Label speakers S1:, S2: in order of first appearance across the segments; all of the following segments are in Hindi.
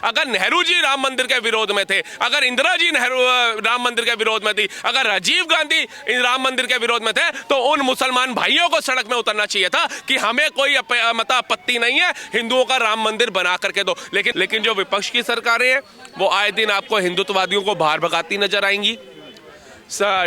S1: अगर नेहरू जी राम मंदिर के विरोध में थे, अगर इंदिरा जी नेहरू राम मंदिर के विरोध में थी, अगर राजीव गांधी राम मंदिर के विरोध में थे, तो उन मुसलमान भाइयों को सड़क में उतरना चाहिए था कि हमें कोई आपत्ति नहीं है, हिंदुओं का राम मंदिर बना करके दो। लेकिन जो विपक्ष की सरकारें हैं वो आए दिन आपको हिंदुत्ववादियों को बाहर भगाती नजर आएंगी,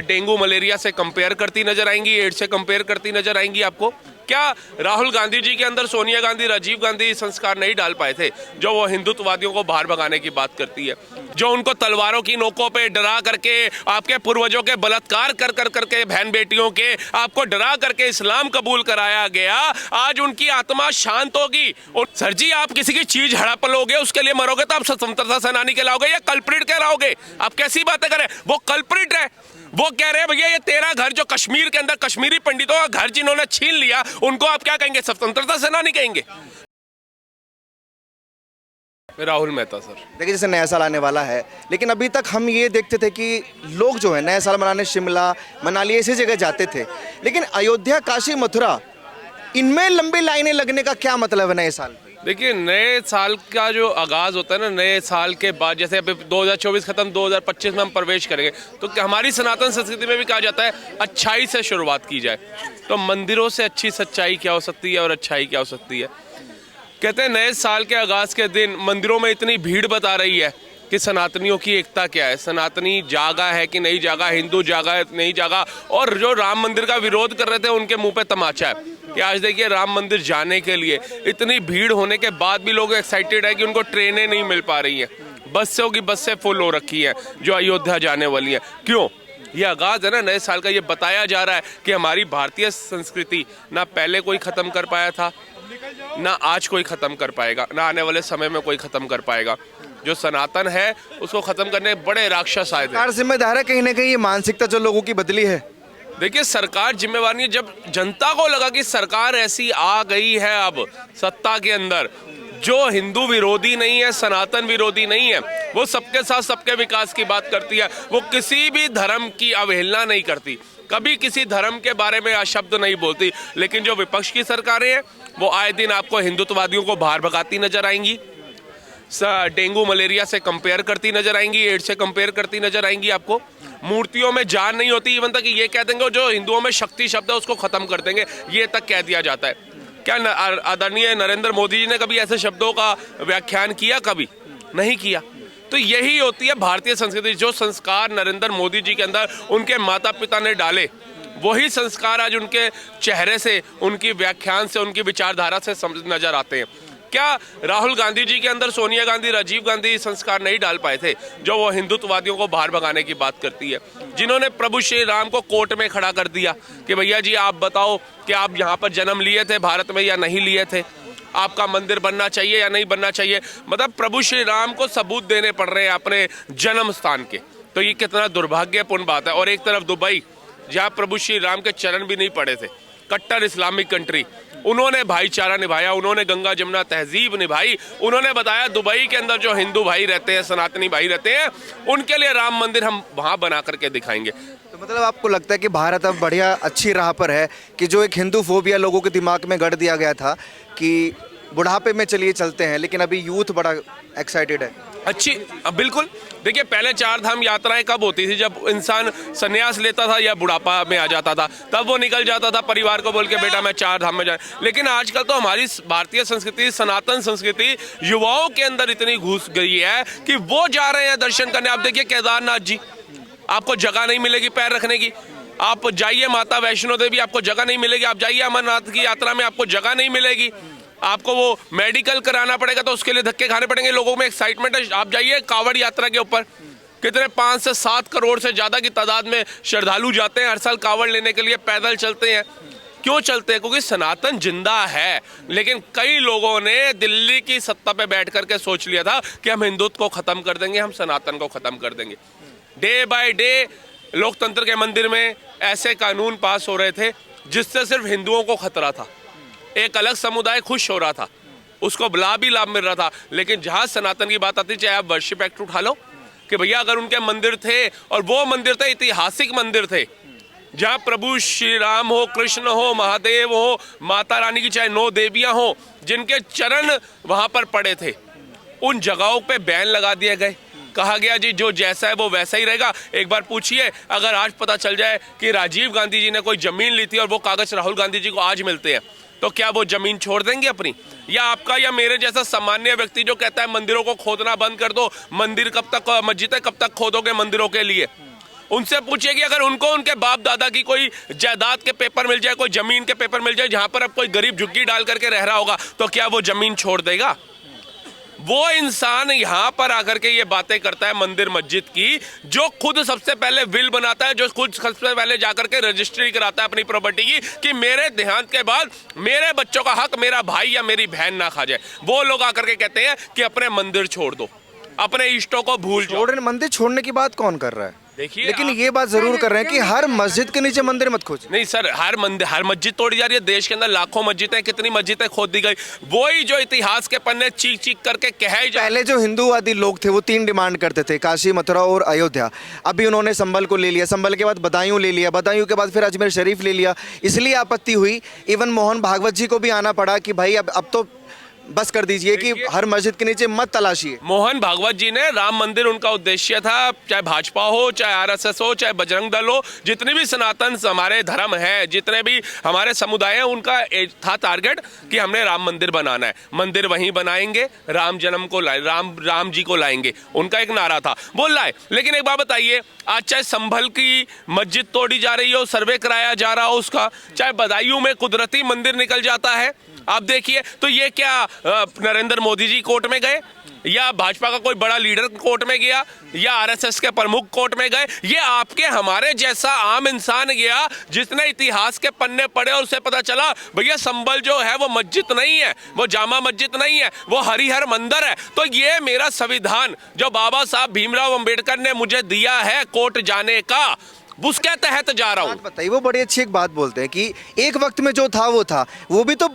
S1: डेंगू मलेरिया से कंपेयर करती नजर आएंगी, एड्स से कंपेयर करती नजर आएंगी आपको। क्या राहुल गांधी जी के अंदर सोनिया गांधी, राजीव गांधी संस्कार नहीं डाल पाए थे जो वो हिंदुत्ववादियों को बाहर भगाने की बात करती है, जो उनको तलवारों की नोकों पे डरा करके, आपके पूर्वजों के बलात्कार कर करके, बहन बेटियों के आपको डरा करके इस्लाम कबूल कराया गया, आज उनकी आत्मा शांत होगी। और सर जी, आप किसी की चीज हड़प लोगे, उसके लिए मरोगे तो आप स्वतंत्रता सेनानी कहलाओगे या कल्प्रिट कहलाओगे? आप कैसी बातें करें? वो कल्प्रिट है, वो कह रहे हैं भैया ये तेरा घर जो कश्मीर के अंदर कश्मीरी पंडितों का घर जिन्होंने छीन लिया, उनको आप क्या कहेंगे? स्वतंत्रता सेनानी कहेंगे? राहुल मेहता सर।
S2: देखिए, जैसे नया साल आने वाला है, लेकिन अभी तक हम ये देखते थे कि लोग जो है नया साल मनाने शिमला, मनाली ऐसी जगह जाते थे, लेकिन अयोध्या, काशी, मथुरा, इनमें लंबी लाइनें लगने का क्या मतलब है नए साल?
S1: देखिए, नए साल का जो आगाज होता है ना, नए साल के बाद, जैसे अभी 2024 खत्म, 2025 में हम प्रवेश करेंगे, तो हमारी सनातन संस्कृति में भी कहा जाता है अच्छाई से शुरुआत की जाए। तो मंदिरों से अच्छी सच्चाई क्या हो सकती है और अच्छाई क्या हो सकती है? कहते हैं नए साल के आगाज के दिन मंदिरों में इतनी भीड़ बता रही है कि सनातनियों की एकता क्या है, सनातनी जागा है कि नहीं जागा, हिंदू जागा है नहीं जागा। और जो राम मंदिर का विरोध कर रहे थे उनके मुंह पे तमाचा है कि आज देखिए राम मंदिर जाने के लिए इतनी भीड़ होने के बाद भी लोग एक्साइटेड है कि उनको ट्रेनें नहीं मिल पा रही हैं, बसों की बसें फुल हो रखी हैं जो अयोध्या जाने वाली हैं। क्यों? ये आगाज है ना नए साल का, ये बताया जा रहा है कि हमारी भारतीय संस्कृति ना पहले कोई खत्म कर पाया था, ना आज कोई खत्म कर पाएगा, ना आने वाले समय में कोई खत्म कर पाएगा। जो सनातन है उसको खत्म करने बड़े राक्षस आए थे।
S2: सरकार जिम्मेदार है कहीं ना कहीं ये मानसिकता जो लोगों की बदली है?
S1: देखिए, सरकार जिम्मेवार नहीं है। जब जनता को लगा कि सरकार ऐसी आ गई है अब सत्ता के अंदर जो हिंदू विरोधी नहीं है, सनातन विरोधी नहीं है, वो सबके साथ सबके विकास की बात करती है, वो किसी भी धर्म की अवहेलना नहीं करती, कभी किसी धर्म के बारे में अशब्द नहीं बोलती। लेकिन जो विपक्ष की सरकारें हैं वो आए दिन आपको हिंदुत्ववादियों को बाहर भगाती नजर आएंगी, डेंगू मलेरिया से कंपेयर करती नजर आएंगी, एड्स से कंपेयर करती नजर आएंगी आपको। मूर्तियों में जान नहीं होती, इवन तक ये कह देंगे जो हिंदुओं में शक्ति शब्द है उसको खत्म कर देंगे, ये तक कह दिया जाता है। क्या आदरणीय नरेंद्र मोदी जी ने कभी ऐसे शब्दों का व्याख्यान किया? कभी नहीं किया। तो यही होती है भारतीय संस्कृति। जो संस्कार नरेंद्र मोदी जी के अंदर उनके माता पिता ने डाले, वही संस्कार आज उनके चेहरे से, उनकी व्याख्यान से, उनकी विचारधारा से नजर आते हैं। क्या राहुल गांधी जी के अंदर सोनिया गांधी, राजीव गांधी संस्कार नहीं डाल पाए थे जो वो हिंदुत्ववादियों को बाहर भगाने की बात करती है, जिन्होंने प्रभु श्री राम को कोर्ट में खड़ा कर दिया कि भैया जी आप बताओ कि आप यहाँ पर जन्म लिए थे भारत में या नहीं लिए थे, आपका मंदिर बनना चाहिए या नहीं बनना चाहिए। मतलब प्रभु श्री राम को सबूत देने पड़ रहे हैं अपने जन्म स्थान के। तो ये कितना दुर्भाग्यपूर्ण बात है। और एक तरफ दुबई, जहाँ प्रभु श्री राम के चरण भी नहीं पड़े थे, कट्टर इस्लामिक कंट्री, उन्होंने भाईचारा निभाया, उन्होंने गंगा जमुना तहजीब निभाई, उन्होंने बताया दुबई के अंदर जो हिंदू भाई रहते हैं, सनातनी भाई रहते हैं, उनके लिए राम मंदिर हम वहाँ बना करके दिखाएंगे।
S2: तो मतलब आपको लगता है कि भारत अब बढ़िया अच्छी राह पर है कि जो एक हिंदू फोबिया लोगों के दिमाग में गढ़ दिया गया था कि बुढ़ापे में चलिए चलते हैं, लेकिन अभी यूथ बड़ा एक्साइटेड है?
S1: अच्छी, बिल्कुल। देखिए, पहले चार धाम यात्राएं कब होती थी? जब इंसान संन्यास लेता था या बुढ़ापा में आ जाता था, तब वो निकल जाता था परिवार को बोल के बेटा मैं चार धाम में जाए। लेकिन आजकल तो हमारी भारतीय संस्कृति, सनातन संस्कृति युवाओं के अंदर इतनी घुस गई है कि वो जा रहे हैं दर्शन करने। आप देखिए केदारनाथ जी, आपको जगह नहीं मिलेगी पैर रखने की। आप जाइए माता वैष्णो देवी, आपको जगह नहीं मिलेगी। आप जाइए अमरनाथ की यात्रा में, आपको जगह नहीं मिलेगी। आपको वो मेडिकल कराना पड़ेगा तो उसके लिए धक्के खाने पड़ेंगे। लोगों में एक्साइटमेंट है। आप जाइए कांवड़ यात्रा के ऊपर, कितने 5 से 7 करोड़ से ज्यादा की तादाद में श्रद्धालु जाते हैं हर साल कांवड़ लेने के लिए, पैदल चलते हैं। क्यों चलते हैं? क्योंकि सनातन जिंदा है। लेकिन कई लोगों ने दिल्ली की सत्ता पे बैठ करके सोच लिया था कि हम हिंदुत्व को खत्म कर देंगे, हम सनातन को खत्म कर देंगे। डे बाय डे लोकतंत्र के मंदिर में ऐसे कानून पास हो रहे थे जिससे सिर्फ हिंदुओं को खतरा था, एक अलग समुदाय खुश हो रहा था, उसको लाभ ही लाभ मिल रहा था। लेकिन जहां सनातन की बात आती, चाहे आप वर्शिप एक्ट उठा लो कि भैया अगर उनके मंदिर थे, और वो मंदिर थे ऐतिहासिक मंदिर थे जहां प्रभु श्री राम हो, कृष्ण हो, महादेव हो, माता रानी की चाहे 9 देवियां हो, जिनके चरण वहां पर पड़े थे, उन जगहों पे बैन लगा दिए गए। कहा गया जी जो जैसा है वो वैसा ही रहेगा। एक बार पूछिए, अगर आज पता चल जाए कि राजीव गांधी जी ने कोई जमीन ली थी और वो कागज राहुल गांधी जी को आज मिलते हैं, तो क्या वो जमीन छोड़ देंगे अपनी? या आपका या मेरे जैसा सामान्य व्यक्ति जो कहता है मंदिरों को खोदना बंद कर दो, मंदिर कब तक, मस्जिदें कब तक खोदोगे मंदिरों के लिए? उनसे पूछिए कि अगर उनको उनके बाप दादा की कोई जायदाद के पेपर मिल जाए, कोई जमीन के पेपर मिल जाए जहां पर अब कोई गरीब झुग्गी डाल करके रह रहा होगा, तो क्या वो जमीन छोड़ देगा? वो इंसान यहाँ पर आकर के ये बातें करता है मंदिर मस्जिद की, जो खुद सबसे पहले विल बनाता है, जो खुद सबसे पहले जाकर के रजिस्ट्री कराता है अपनी प्रॉपर्टी की कि मेरे देहांत के बाद मेरे बच्चों का हक मेरा भाई या मेरी बहन ना खा जाए। वो लोग आकर के कहते हैं कि अपने मंदिर छोड़ दो, अपने इष्टों को भूल जाओ।
S2: मंदिर छोड़ने की बात कौन कर रहा है?
S1: देखिए,
S2: लेकिन ये बात जरूर कर रहे हैं कि हर मस्जिद के नीचे मंदिर मत खोजिए।
S1: नहीं सर, हर मस्जिद तोड़ी जा रही है। देश के अंदर लाखों मस्जिदें, कितनी मस्जिदें खोद दी गई। वही जो इतिहास के पन्ने चीख चीख करके कहे
S2: पहले जो हिंदूवादी लोग थे वो 3 डिमांड करते थे, काशी, मथुरा और अयोध्या। अभी उन्होंने संभल को ले लिया, संभल के बाद बदायूं ले लिया, बदायूं के बाद फिर अजमेर शरीफ ले लिया। इसलिए आपत्ति हुई, इवन मोहन भागवत जी को भी आना पड़ा कि भाई अब तो बस कर दीजिए कि हर मस्जिद के नीचे मत तलाशिए।
S1: मोहन भागवत जी ने, राम मंदिर उनका उद्देश्य था, चाहे भाजपा हो, चाहे आरएसएस हो, चाहे बजरंग दल हो, जितनी भी सनातन हमारे धर्म है, जितने भी हमारे समुदाय हैं, उनका था टारगेट कि हमने राम मंदिर बनाना है, मंदिर वहीं बनाएंगे, राम जन्म को लाए, राम जी को लाएंगे, उनका एक नारा था, वो लाए। लेकिन एक बात बताइए, आज चाहे संभल की मस्जिद तोड़ी जा रही हो, सर्वे कराया जा रहा हो उसका, चाहे बदायूं में कुदरती मंदिर निकल जाता है, आप देखिए, तो ये क्या नरेंद्र मोदी जी कोर्ट में गए, या भाजपा का कोई बड़ा लीडर कोर्ट में गया, या आरएसएस के प्रमुख कोर्ट में गए? ये आपके हमारे जैसा आम इंसान गया जिसने इतिहास के पन्ने पढ़े और उसे पता चला भैया संभल जो है वो मस्जिद नहीं है, वो जामा मस्जिद नहीं है, वो हरिहर मंदिर है। तो ये मेरा संविधान जो बाबा साहब भीमराव अंबेडकर ने मुझे दिया है कोर्ट जाने का, उसके तहत जा रहा हूँ।
S2: बताइए, वो बड़ी अच्छी एक बात बोलते हैं कि एक वक्त में जो था वो भी तो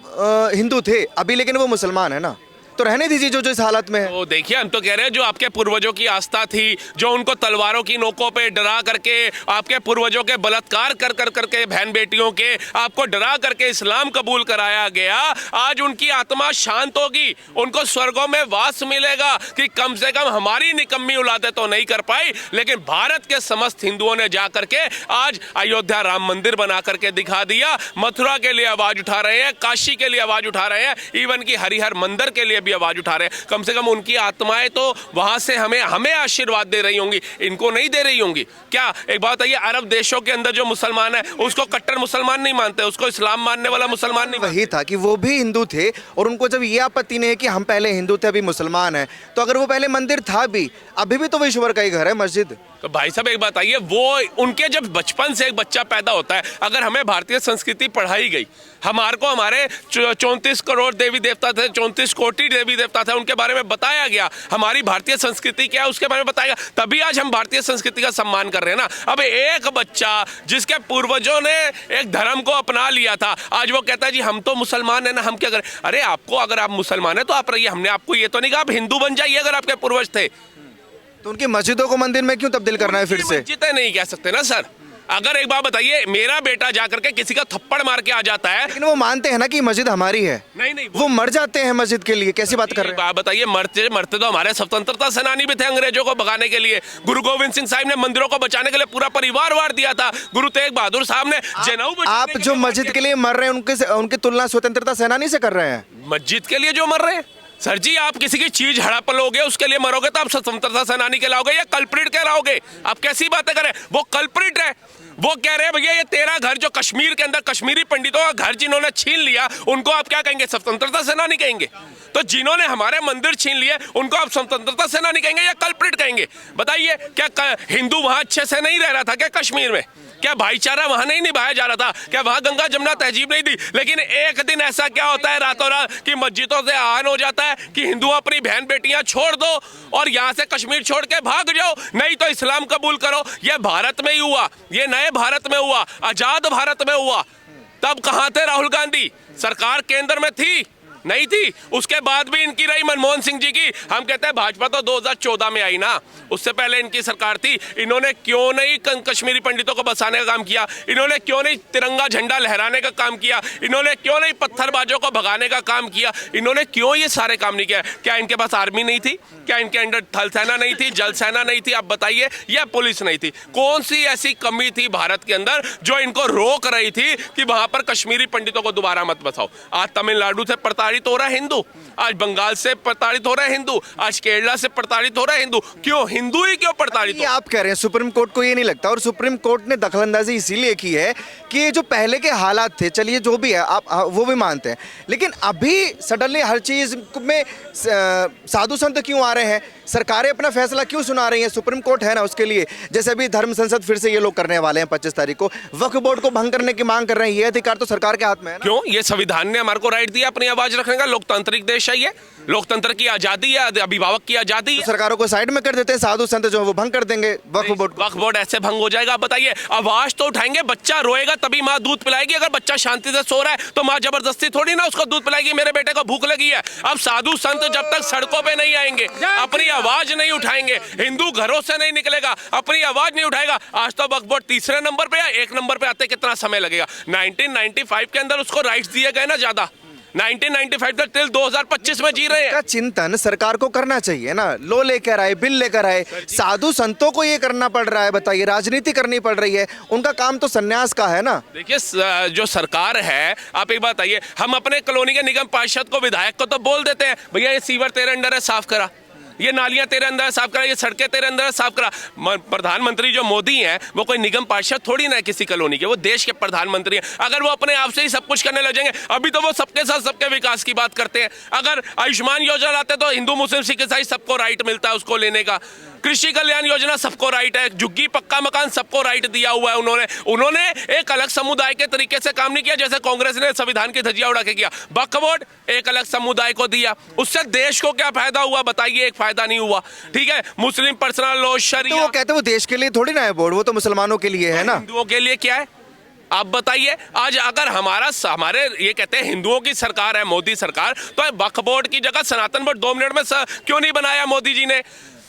S2: हिंदू थे अभी, लेकिन वो मुसलमान है ना, तो रहने दीजिए जो इस हालत में है।
S1: तो देखिए, हम तो कह रहे हैं जो आपके पूर्वजों की आस्था थी, जो उनको तलवारों की नोकों पे डरा करके, आपके पूर्वजों के बलात्कार कर कर करके बहन बेटियों के आपको डरा करके इस्लाम कबूल कराया गया, आज उनकी आत्मा शांत होगी, उनको स्वर्गों में वास मिलेगा कि कम से कम हमारी निकम्मी औलादें तो नहीं कर पाई, लेकिन भारत के समस्त हिंदुओं ने जा करके आज अयोध्या राम मंदिर बना करके दिखा दिया। मथुरा के लिए आवाज उठा रहे हैं, काशी के लिए आवाज उठा रहे हैं, इवन की हरिहर मंदिर के लिए भी आवाज उठा रहे हैं। कम से कम उनकी आत्माएं तो वहां से हमें आशीर्वाद दे रही होंगी, इनको नहीं दे रही होंगी क्या? एक बात है, ये अरब देशों के अंदर जो मुसलमान है उसको कट्टर मुसलमान नहीं मानते, उसको इस्लाम मानने वाला मुसलमान नहीं मानते।
S2: वही था कि वो भी हिंदू थे और उनको जब ये आपत्ति नहीं है कि हम पहले हिंदू थे अभी मुसलमान है, तो अगर वो पहले मंदिर था भी, अभी भी तो वो ईश्वर का ही घर है मस्जिद।
S1: तो भाई साहब एक बात आइए, वो उनके जब बचपन से एक बच्चा पैदा होता है, अगर हमें भारतीय संस्कृति पढ़ाई गई, हमारे को हमारे 34 करोड़ देवी देवता थे, 34 कोटि देवी देवता थे, उनके बारे में बताया गया, हमारी भारतीय संस्कृति क्या है उसके बारे में बताया गया, तभी आज हम भारतीय संस्कृति का सम्मान कर रहे हैं ना। अब एक बच्चा जिसके पूर्वजों ने एक धर्म को अपना लिया था, आज वो कहता है जी हम तो मुसलमान है ना, हम क्या करें? अरे आपको, अगर आप मुसलमान है तो आप रहिए, हमने आपको ये तो नहीं कहा आप हिंदू बन जाइए अगर आपके पूर्वज थे।
S2: तो उनकी मस्जिदों को मंदिर में क्यों तब्दील करना है फिर से?
S1: मस्जिदें नहीं कह सकते ना सर। अगर एक बात बताइए, मेरा बेटा जाकर के किसी का थप्पड़ मार के आ जाता है,
S2: लेकिन वो मानते हैं ना कि मस्जिद हमारी है।
S1: नहीं,
S2: वो मर जाते हैं मस्जिद के लिए, कैसी बात कर रहे हैं?
S1: बात बताइए, मरते मरते तो हमारे स्वतंत्रता सेनानी भी थे अंग्रेजों को भगाने के लिए। गुरु गोविंद सिंह साहब ने मंदिरों को बचाने के लिए पूरा परिवार वार दिया था। गुरु तेग बहादुर साहब ने जनेऊ
S2: आप जो मस्जिद के लिए मर रहे हैं उनकी तुलना स्वतंत्रता सेनानी से कर रहे हैं।
S1: मस्जिद के लिए जो मर रहे हैं सर जी, आप किसी की चीज हड़प लोगे उसके लिए मरोगे तो आप स्वतंत्रता सेनानी कहलाओगे या कल्प्रिट कहलाओगे? आप कैसी बातें करें? वो कल्प्रिट है, वो कह रहे हैं भैया ये तेरा घर जो कश्मीर के अंदर कश्मीरी पंडितों का घर जिन्होंने छीन लिया, उनको आप क्या कहेंगे? स्वतंत्रता सेनानी कहेंगे? तो जिन्होंने हमारे मंदिर छीन लिए उनको आप स्वतंत्रता सेनानी कहेंगे या कल्प्रिट कहेंगे? बताइए, क्या हिंदू वहां अच्छे से नहीं रह रहा था क्या कश्मीर में? क्या भाईचारा वहां नहीं निभाया जा रहा था? क्या वहां गंगा जमुना तहजीब नहीं थी? लेकिन एक दिन ऐसा क्या होता है रातों रात कि मस्जिदों से आह्वान हो जाता है कि हिंदू अपनी बहन बेटियां छोड़ दो और यहां से कश्मीर छोड़ के भाग जाओ, नहीं तो इस्लाम कबूल करो। ये भारत में ही हुआ, ये नए भारत में हुआ, आजाद भारत में हुआ। तब कहां थे राहुल गांधी? सरकार केंद्र में थी, नहीं थी। उसके बाद भी इनकी रही मनमोहन सिंह जी की। हम कहते हैं भाजपा तो 2014 में आई ना, उससे पहले इनकी सरकार थी। इन्होंने क्यों नहीं कश्मीरी पंडितों को बसाने का काम किया? इन्होंने क्यों नहीं तिरंगा झंडा लहराने का काम किया? इन्होंने क्यों नहीं पत्थरबाजों को भगाने का काम किया? इन्होंने क्यों ये सारे काम नहीं किया? क्या इनके पास आर्मी नहीं थी? क्या इनके अंडर थल सेना नहीं थी, जल सेना नहीं थी? आप बताइए। या पुलिस नहीं थी? कौन सी ऐसी कमी थी भारत के अंदर जो इनको रोक रही थी कि वहां पर कश्मीरी पंडितों को दोबारा मत बसाओ? आज तमिलनाडु से प्रताड़ित हो रहा है हिंदू, आज बंगाल से प्रताड़ित हो रहा है हिंदू, आज केरला से प्रताड़ित हो रहा है हिंदू। क्यों? हिंदू ही क्यों प्रताड़ित?
S2: ये आप कह रहे हैं सुप्रीम कोर्ट को ये नहीं लगता, और सुप्रीम कोर्ट ने दखलंदाजी इसीलिए की है कि ये जो पहले के हालात थे, चलिए जो भी है आप वो भी मानते हैं, लेकिन अभी सडनली हर चीज में साधु संत क्यों आ रहे हैं? सरकारें अपना फैसला क्यों सुना रही हैं? सुप्रीम कोर्ट है ना उसके लिए। जैसे अभी धर्म संसद फिर से ये लोग करने वाले हैं 25 तारीख को, वक्फ बोर्ड को भंग करने की मांग कर रहे हैं। ये अधिकार तो सरकार के हाथ में है ना।
S1: क्यों? ये संविधान ने हमारे को राइट दिया अपनी आवाज रखने का। लोकतांत्रिक देश है ये, लोकतंत्र की आजादी है, अभिभावक की आजादी है।
S2: सरकारों को साइड में कर देते हैं, साधु संत जो है वो भंग कर देंगे वक्फ बोर्ड को।
S1: वक्फ बोर्ड ऐसे भंग हो जाएगा? आप बताइए। आवाज तो उठाएंगे, बच्चा रोएगा तभी माँ दूध पिलाएगी। अगर बच्चा शांति से सो रहा है तो माँ जबरदस्ती थोड़ी ना उसको दूध पिलाएगी। मेरे बेटे को भूख लगी है। अब साधु संत जब तक सड़कों पे नहीं आएंगे, अपनी आवाज नहीं उठाएंगे, हिंदू घरों से नहीं निकलेगा, अपनी आवाज नहीं उठाएगा। आज तो वक्फ बोर्ड तीसरे नंबर पे है, एक नंबर पे आते कितना समय लगेगा? 1995 के अंदर उसको राइट्स दिए गए ना ज्यादा। 1995 तक टिल 2025 में जी रहे हैं।
S2: का चिंतन सरकार को करना चाहिए ना। लो लेकर आए, बिल लेकर आए, साधु संतों को ये करना पड़ रहा है। बताइए, राजनीति करनी पड़ रही है। उनका काम तो सन्यास का है ना।
S1: देखिए, जो सरकार है, आप एक बात बताइए, हम अपने कॉलोनी के निगम पार्षद को, विधायक को तो बोल देते हैं भैया ये सीवर तेरे अंडर है, साफ करा, ये नालियां तेरे अंदर साफ करा, ये सड़कें तेरे अंदर साफ करा। प्रधानमंत्री जो मोदी हैं वो कोई निगम पार्षद थोड़ी ना है किसी कॉलोनी के, वो देश के प्रधानमंत्री हैं। अगर वो अपने आप से ही सब कुछ करने लग जाएंगे, अभी तो वो सबके साथ सबके विकास की बात करते हैं। अगर आयुष्मान योजना लाते तो हिंदू मुस्लिम सिख ईसाई सबको राइट मिलता है उसको लेने का। कृषि कल्याण योजना सबको राइट है, झुग्गी पक्का मकान सबको राइट दिया हुआ है। उन्होंने एक अलग समुदाय के तरीके से काम नहीं किया जैसे कांग्रेस ने संविधान की धज्जियां उड़ा के किया। वक्फ बोर्ड एक अलग समुदाय को दिया, उससे देश को क्या फायदा हुआ? बताइए, एक फायदा नहीं हुआ। ठीक है, मुस्लिम पर्सनल लॉ, शरिया,
S2: तो वो कहते हैं वो देश के लिए थोड़ी ना है बोर्ड, वो तो मुसलमानों के लिए है ना।
S1: हिंदुओं के लिए क्या है आप बताइए। आज अगर हमारे ये कहते हैं हिंदुओं की सरकार है मोदी सरकार, तो वक्फ बोर्ड की जगह सनातन बोर्ड 2 मिनट में क्यों नहीं बनाया मोदी जी ने?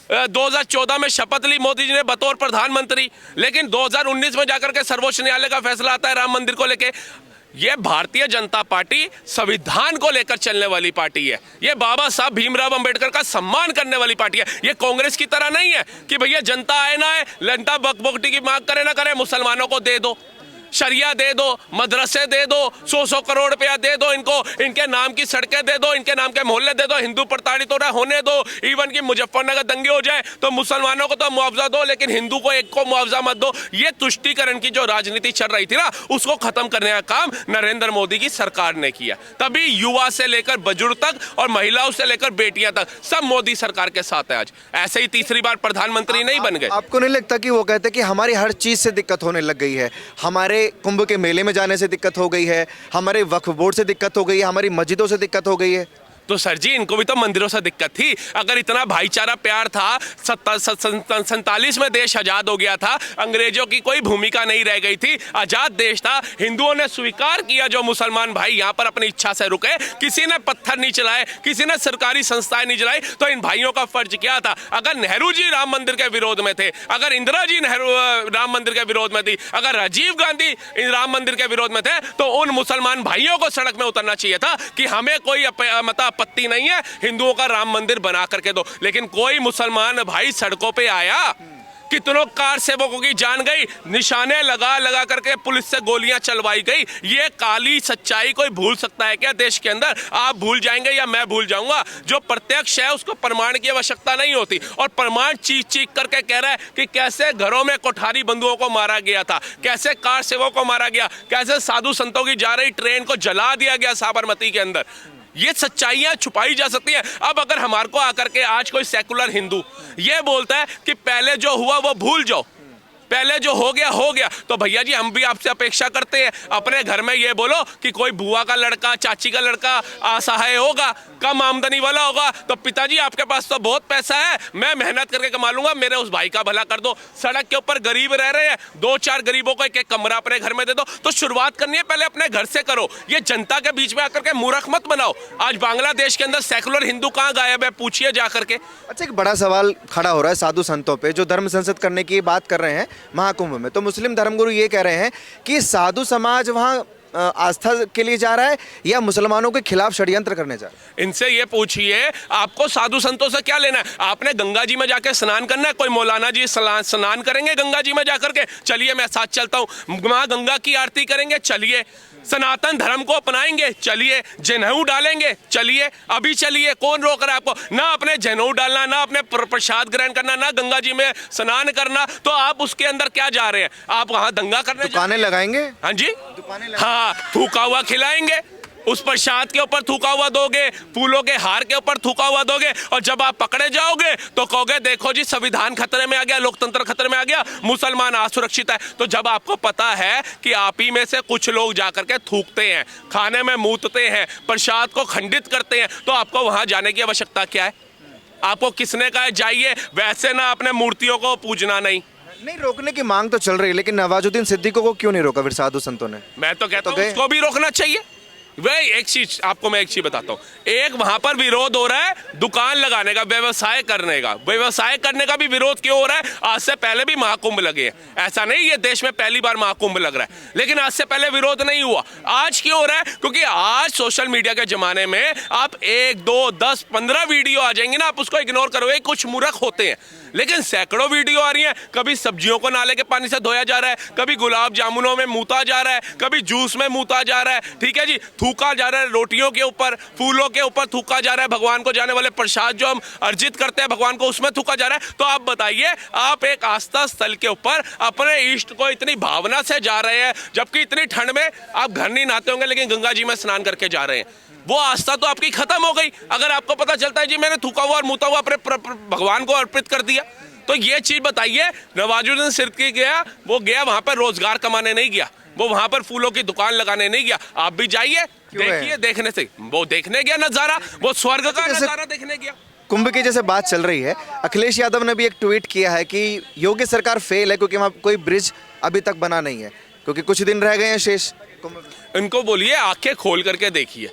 S1: 2014 में शपथ ली मोदी जी ने बतौर प्रधानमंत्री, लेकिन 2019 में जाकर के सर्वोच्च न्यायालय का फैसला आता है राम मंदिर को लेके। ये भारतीय जनता पार्टी संविधान को लेकर चलने वाली पार्टी है। ये बाबा साहब भीमराव अंबेडकर का सम्मान करने वाली पार्टी है। ये कांग्रेस की तरह नहीं है कि भैया जनता आए ना आए, जनता वक्फ बोर्ड की मांग करे ना करे, मुसलमानों को दे दो, शरिया दे दो, मदरसे दे दो, 100 करोड़ रुपया दे दो इनको, इनके नाम की सड़कें दे दो, इनके नाम के मोहल्ले दे दो, हिंदू प्रताड़ित हो रहा होने दो। इवन कि मुजफ्फरनगर दंगे हो जाए तो मुसलमानों को तो मुआवजा दो, लेकिन हिंदू को एक को मुआवजा मत दो। ये तुष्टीकरण की जो राजनीति चल रही थी ना, उसको खत्म करने का काम नरेंद्र मोदी की सरकार ने किया। तभी युवा से लेकर बुजुर्ग तक और महिलाओं से लेकर बेटियां तक सब मोदी सरकार के साथ है। आज ऐसे ही तीसरी बार प्रधानमंत्री नहीं बन गए।
S2: आपको नहीं लगता कि वो कहते हैं कि हमारी हर चीज से दिक्कत होने लग गई है? हमारे कुंभ के मेले में जाने से दिक्कत हो गई है, हमारे वक्फ बोर्ड से दिक्कत हो गई है, हमारी मस्जिदों से दिक्कत हो गई है।
S1: तो सर जी, इनको भी तो मंदिरों से दिक्कत थी। अगर इतना भाईचारा प्यार था, 47 में देश आजाद हो गया था, अंग्रेजों की कोई भूमिका नहीं रह गई थी, आजाद देश था। हिंदुओं ने स्वीकार किया जो मुसलमान भाई यहाँ पर अपनी इच्छा से रुके, किसी ने पत्थर नहीं चलाए, किसी ने सरकारी संस्थाएं नहीं चलाई। तो इन भाइयों का फर्ज क्या था? अगर नेहरू जी राम मंदिर के विरोध में थे, अगर इंदिरा जी राम मंदिर के विरोध में थी, अगर राजीव गांधी राम मंदिर के विरोध में थे, तो उन मुसलमान भाइयों को सड़क में उतरना चाहिए था कि हमें कोई आपत्ति नहीं है, हिंदुओं का राम मंदिर बना करके दो। लेकिन कोई मुसलमान भाई सड़कों पे आया? कितनों कार सेवकों की जान गई, निशाने लगा लगा करके पुलिस से गोलियां चलवाई गई। ये काली सच्चाई कोई भूल सकता है क्या देश के अंदर? आप भूल जाएंगे या मैं भूल जाऊंगा? जो प्रत्यक्ष है उसको प्रमाण की आवश्यकता नहीं होती, और प्रमाण चीख चीख करके कह रहा है कि कैसे घरों में कोठारी बंधुओं को मारा गया था, कैसे कार सेवकों को मारा गया, कैसे साधु संतों की जा रही ट्रेन को जला दिया गया साबरमती के अंदर। ये सच्चाइयां छुपाई जा सकती है। अब अगर हमारे को आकर के आज कोई सेकुलर हिंदू ये बोलता है कि पहले जो हुआ वो भूल जाओ, पहले जो हो गया। तो भैया जी हम भी आपसे अपेक्षा करते हैं, अपने घर में ये बोलो कि कोई बुआ का लड़का, चाची का लड़का असहाय होगा, कम आमदनी वाला होगा, तो पिताजी आपके पास तो बहुत पैसा है, मैं मेहनत करके कमा लूंगा, मेरे उस भाई का भला कर दो। सड़क के ऊपर गरीब रह रहे हैं, 2-4 गरीबों को एक कमरा अपने घर में दे दो। तो शुरुआत करनी है पहले अपने घर से करो, ये जनता के बीच में आकर के मूर्ख मत बनाओ। आज बांग्लादेश के अंदर सेकुलर हिंदू कहाँ गायब है, पूछिए जा करके।
S2: अच्छा, एक बड़ा सवाल खड़ा हो रहा है साधु संतों पे जो धर्म संसद करने की बात कर रहे हैं महाकुंभ में। तो मुस्लिम धर्मगुरु ये कह रहे हैं कि साधु समाज वहाँ आस्था के लिए जा रहा है या मुसलमानों के खिलाफ षड्यंत्र करने जा रहा है।
S1: इनसे ये पूछिए आपको साधु संतों से क्या लेना है। आपने गंगा जी में जाके स्नान करना है, कोई मौलाना जी स्नान करेंगे गंगा जी में जाकर के, चलिए मैं साथ चलता हूँ। माँ गंगा की आरती करेंगे, चलिए। सनातन धर्म को अपनाएंगे, चलिए। जनेऊ डालेंगे, चलिए, अभी चलिए, कौन रोक रहा है आपको। ना अपने जनेऊ डालना, ना अपने प्रसाद ग्रहण करना, ना गंगा जी में स्नान करना, तो आप उसके अंदर क्या जा रहे हैं, आप वहां दंगा करने
S2: दुकानें लगाएंगे।
S1: हाँ जी, हाँ, थूका हुआ खिलाएंगे, उस प्रसाद के ऊपर थूका हुआ दोगे, फूलों के हार के ऊपर थूका हुआ दोगे, और जब आप पकड़े जाओगे तो कहोगे देखो जी संविधान खतरे में आ गया, लोकतंत्र खतरे में आ गया, मुसलमान असुरक्षित है। तो जब आपको पता है कि आप ही में से कुछ लोग जाकर के थूकते हैं, खाने में मूतते हैं, प्रसाद को खंडित करते हैं, तो आपको वहां जाने की आवश्यकता क्या है। आपको किसने कहा जाइए, वैसे ना अपने मूर्तियों को पूजना नहीं।
S2: रोकने की मांग तो चल रही है, लेकिन नवाजुद्दीन सिद्दीकी को क्यों नहीं रोका फिर साधु संतों ने।
S1: मैं तो कहता हूं उसको भी रोकना चाहिए। वह एक चीज आपको मैं एक चीज बताता हूँ, एक वहां पर विरोध हो रहा है दुकान लगाने का, व्यवसाय करने का भी विरोध क्यों हो रहा है। आज से पहले भी महाकुंभ लगे हैं, ऐसा नहीं ये देश में पहली बार महाकुंभ लग रहा है, लेकिन आज से पहले विरोध नहीं हुआ। आज क्यों हो रहा है, क्योंकि आज सोशल मीडिया के जमाने में आप 1, 2, 10, 15 वीडियो आ जाएंगे ना, आप उसको इग्नोर करोगे, कुछ मूर्ख होते हैं, लेकिन सैकड़ों वीडियो आ रही हैं। कभी सब्जियों को नाले के पानी से धोया जा रहा है, कभी गुलाब जामुनों में मूता जा रहा है, कभी जूस में मूता जा रहा है, ठीक है जी, थूका जा रहा है रोटियों के ऊपर, फूलों के ऊपर थूका जा रहा है, भगवान को जाने वाले प्रसाद जो हम अर्जित करते हैं भगवान को, उसमें थूका जा रहा है। तो आप बताइए, आप एक आस्था स्थल के ऊपर अपने इष्ट को इतनी भावना से जा रहे हैं, जबकि इतनी ठंड में आप घर नहीं नहाते होंगे, लेकिन गंगा जी में स्नान करके जा रहे हैं। वो आस्था तो आपकी खत्म हो गई अगर आपको पता चलता है जी मैंने थूका हुआ और मूता हुआ अपने भगवान को अर्पित कर दिया। तो ये चीज बताइए, नवाजुद्दीन सिद्दीकी गया, वो गया वहां पर रोजगार कमाने नहीं गया, वो वहां पर फूलों की दुकान लगाने नहीं गया। आप भी जाइए, देखिए, देखने से वो देखने गया नजारा, वो स्वर्ग का नजारा देखने गया।
S2: कुंभ की जैसे बात चल रही है, अखिलेश यादव ने भी एक ट्वीट किया है कि योगी सरकार फेल है क्योंकि वहाँ कोई ब्रिज अभी तक बना नहीं है, क्योंकि कुछ दिन रह गए हैं शेष।
S1: इनको बोलिए आंखें खोल करके देखिए,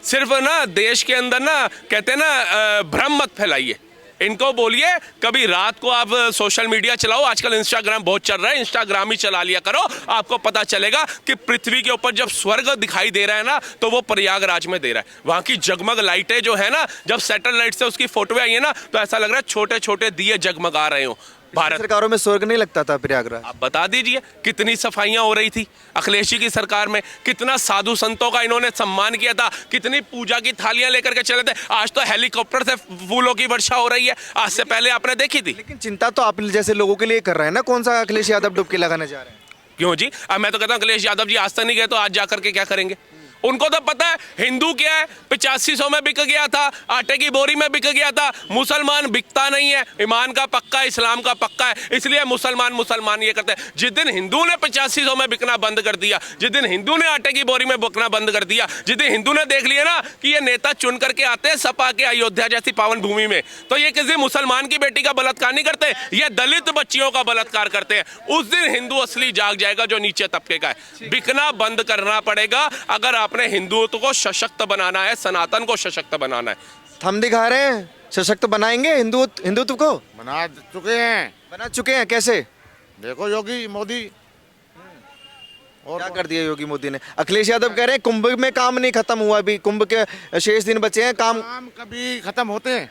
S1: सिर्फ ना देश के अंदर ना कहते हैं ना भ्रम मत फैलाइए। इनको बोलिए कभी रात को आप सोशल मीडिया चलाओ, आजकल इंस्टाग्राम बहुत चल रहा है, इंस्टाग्राम ही चला लिया करो, आपको पता चलेगा कि पृथ्वी के ऊपर जब स्वर्ग दिखाई दे रहा है ना, तो वो प्रयागराज में दे रहा है। वहां की जगमग लाइटें जो है ना, जब सैटेलाइट से उसकी फोटो आई है ना, तो ऐसा लग रहा है छोटे छोटे दिए जगमगा रहे हो। भारत
S2: सरकारों में स्वर्ग नहीं लगता था प्रयागराज।
S1: आप बता दीजिए कितनी सफाइयां हो रही थी अखिलेश जी की सरकार में, कितना साधु संतों का इन्होंने सम्मान किया था, कितनी पूजा की थालियां लेकर के चले थे। आज तो हेलीकॉप्टर से फूलों की वर्षा हो रही है, आज से पहले आपने देखी थी।
S2: लेकिन चिंता तो आप जैसे लोगों के लिए कर रहे हैं ना, कौन सा अखिलेश यादव डुबकी लगाने जा रहे हैं।
S1: क्यों जी, अब मैं तो कहता हूं अखिलेश यादव जी आज तक नहीं गए तो आज जाकर के क्या करेंगे। उनको तो पता है हिंदू क्या है, 8500 में बिक गया था, आटे की बोरी में बिक गया था। मुसलमान बिकता नहीं है, ईमान का पक्का है, इस्लाम का पक्का है, इसलिए मुसलमान ये करते हैं। जिस दिन हिंदू ने 8500 में बिकना बंद कर दिया, जिस दिन हिंदू ने आटे की बोरी में बिकना बंद कर दिया, जिस दिन हिंदू ने देख लिया ना कि ये नेता चुन करके आते हैं सपा के अयोध्या जैसी पावन भूमि में, तो ये किसी मुसलमान की बेटी का बलात्कार नहीं करते, ये दलित बच्चियों का बलात्कार करते हैं। उस दिन हिंदू असली जाग जाएगा जो नीचे तबके का है। बिकना बंद करना पड़ेगा अगर आप अपने हिंदुत्व को सशक्त बनाना है, सनातन को सशक्त बनाना है।
S2: हम दिखा रहे हैं, सशक्त बनाएंगे हिंदुत्व को।
S3: बना चुके हैं।
S2: कैसे?
S3: देखो योगी मोदी
S2: और क्या कर दिया योगी मोदी ने। अखिलेश यादव कह रहे हैं कुंभ में काम नहीं खत्म हुआ, अभी कुंभ के शेष दिन बचे हैं। काम
S3: कभी खत्म होते हैं?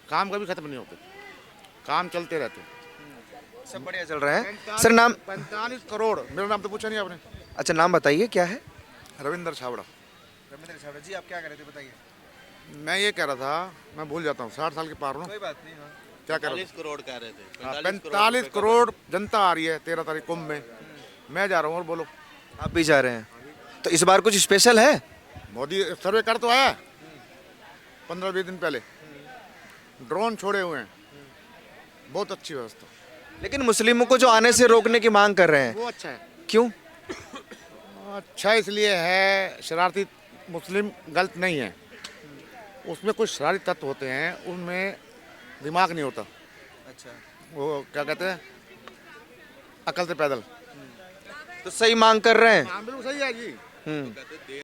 S3: काम कभी खत्म नहीं होते, काम चलते रहते हैं।
S2: सब बढ़िया चल रहा है। सर नाम?
S3: 45 करोड़। मेरा नाम तो पूछा नहीं आपने।
S2: अच्छा, नाम बताइए क्या है?
S3: रविंद्र छाबड़ा।
S2: रविंद्र छाबड़ा जी, आप क्या कह रहे थे बताइए।
S3: मैं ये कह रहा था, मैं भूल जाता हूँ, 60 साल के पार हूँ।
S2: कोई बात नहीं।
S3: क्या कह रहा था?
S4: 45 करोड़ कह रहे थे।
S3: 45 करोड़ जनता आ रही है 13 तारीख कुंभ में, मैं जा रहा हूँ। और बोलो,
S2: आप भी जा रहे हैं? तो इस बार कुछ स्पेशल है?
S3: मोदी सर्वे कर तो आया 15-20 दिन पहले, ड्रोन छोड़े हुए हैं, बहुत अच्छी व्यवस्था।
S2: लेकिन मुस्लिमों को जो आने से रोकने की मांग कर रहे हैं,
S3: वो अच्छा है।
S2: क्यों?
S3: अच्छा इसलिए है, शरारती मुस्लिम गलत नहीं है, उसमें कुछ शरारती तत्व होते हैं, उनमें दिमाग नहीं होता।
S2: अच्छा,
S3: वो क्या कहते हैं, अकल से पैदल।
S2: तो सही मांग कर रहे हैं।
S3: हाँ बिल्कुल सही है जी।